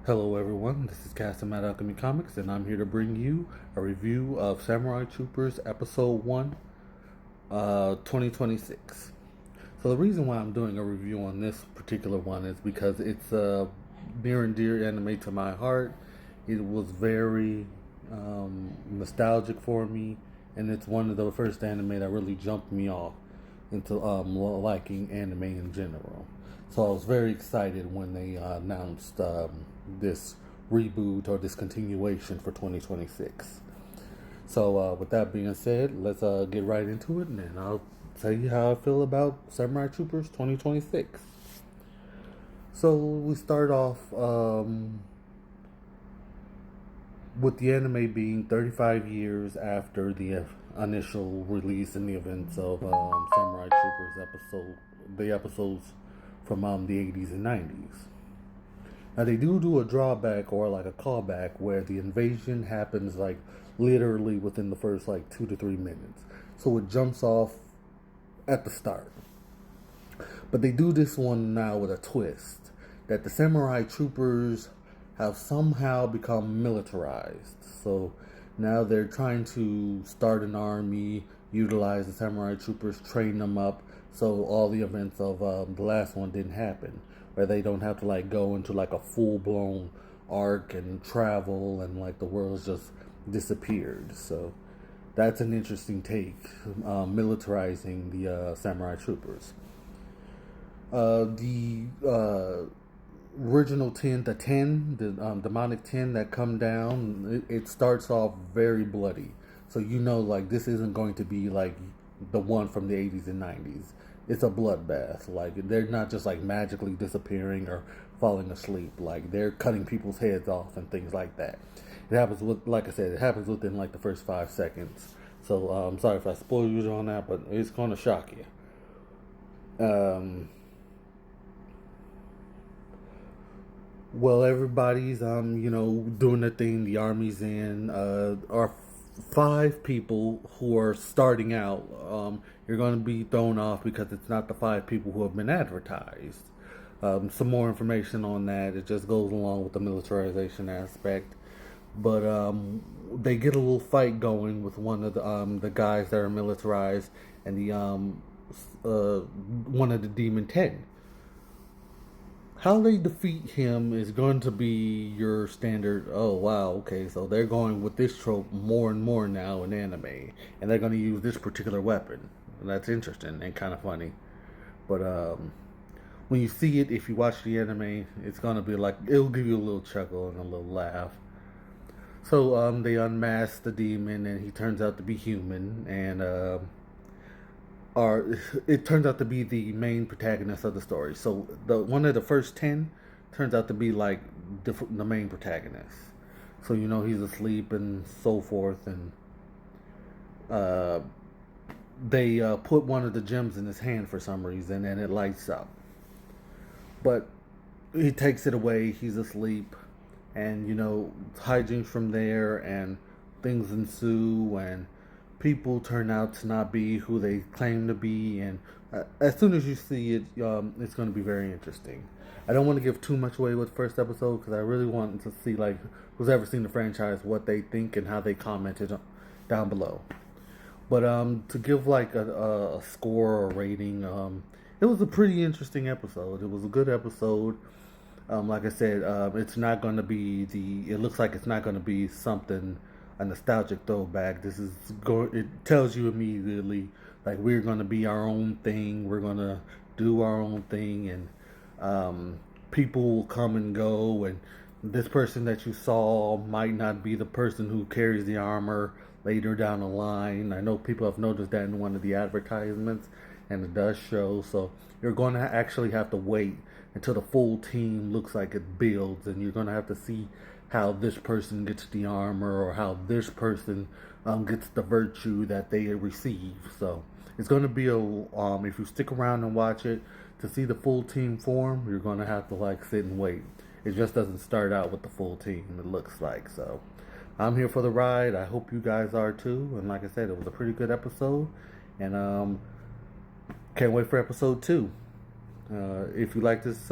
Hello everyone, this is Cassim at Alchemy Comics, and I'm here to bring you a review of Samurai Troopers Episode 1, 2026. So the reason why I'm doing a review on this particular one is because it's a near and dear anime to my heart. It was very nostalgic for me, and it's one of the first anime that really jumped me off into liking anime in general. So I was very excited when they announced this reboot or this continuation for 2026. So with that being said, let's get right into it, and then I'll tell you how I feel about Samurai Troopers 2026. So we start off with the anime being 35 years after the initial release and the events of Samurai Troopers the episodes from the 80s and 90s. Now they do a drawback or like a callback where the invasion happens like literally within the first like 2 to 3 minutes. So it jumps off at the start. But they do this one now with a twist that the Samurai Troopers have somehow become militarized. So now they're trying to start an army, utilize the Samurai Troopers, train them up, so all the events of the last one didn't happen, where they don't have to like go into like a full-blown arc and travel and like the world's just disappeared. So that's an interesting take, militarizing the Samurai Troopers. The original 10, the demonic 10 that come down, it starts off very bloody. So you know, like, this isn't going to be like the one from the 80s and 90s. It's a bloodbath. Like, they're not just like magically disappearing or falling asleep. Like, they're cutting people's heads off and things like that. It happens with, like I said, it happens within like the first 5 seconds. So I'm sorry if I spoil you on that, but it's going to shock you. Well, everybody's doing their thing. The army's in. Are 5 people who are starting out. You're going to be thrown off because it's not the 5 people who have been advertised. Some more information on that. It just goes along with the militarization aspect. But they get a little fight going with one of the guys that are militarized and the one of the Demon 10. How they defeat him is going to be your standard, oh wow, okay, so they're going with this trope more and more now in anime, and they're going to use this particular weapon. And that's interesting and kind of funny. But when you see it, if you watch the anime, it's going to be like, it'll give you a little chuckle and a little laugh. So they unmask the demon, and he turns out to be human, and it turns out to be the main protagonist of the story. So the one of the first 10 turns out to be like the main protagonist. So you know he's asleep and so forth, and they put one of the gems in his hand for some reason, and it lights up. But he takes it away. He's asleep, and hijinks from there, and things ensue, and people turn out to not be who they claim to be, and as soon as you see it, it's going to be very interesting. I don't want to give too much away with the first episode because I really want to see like who's ever seen the franchise, what they think and how they commented down below. But to give like a score or rating, it was a pretty interesting episode. It was a good episode. Like I said, it's not going to be it looks like it's not going to be something, a nostalgic throwback. It tells you immediately, like, we're going to be our own thing. We're going to do our own thing, and people will come and go, and this person that you saw might not be the person who carries the armor later down the line. I know people have noticed that in one of the advertisements, and it does show. So you're going to actually have to wait until the full team looks like it builds, and you're going to have to see how this person gets the armor or how this person gets the virtue that they receive. So it's going to be if you stick around and watch it, to see the full team form, you're going to have to like sit and wait. It just doesn't start out with the full team, it looks like. So I'm here for the ride. I hope you guys are too. And like I said, it was a pretty good episode, and can't wait for episode 2. If you like this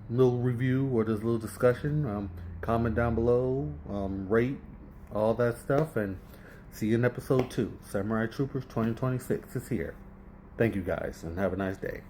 little review or this little discussion, comment down below, rate, all that stuff, and see you in episode 2. Samurai Troopers 2026 is here. Thank you guys, and have a nice day.